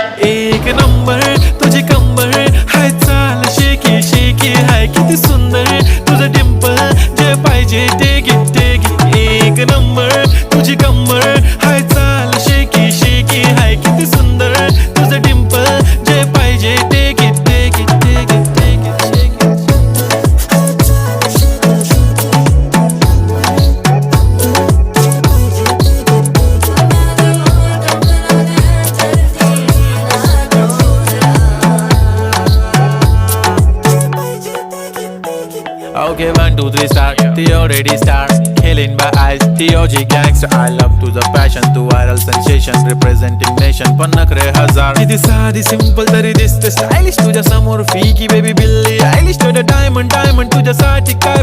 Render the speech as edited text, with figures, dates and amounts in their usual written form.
एक नंबर तुझी कंबर हाय, चाल शेकी शेकी हाय, किती सुंदर तुझं डिंपल, जे पाहिजे ते घे ते घे. एक नंबर तुझी कंबर हाय, चाल शेकी शेकी हाय, किती सुंदर तुझं डिंपल, जे पाहिजे ते घे ते घे ते घे ते घे. Okay, 1, 2, 3 start. The already start. Killing by eyes. The OG gangster. I love to the passion, to viral sensation, representing nation. पन्नकरे हजार. किती साधी simple तरी दिसते stylish तुझ्या समोर. फीकी baby बिल्ली. Stylish to the diamond, diamond तुझ्यासाठी काय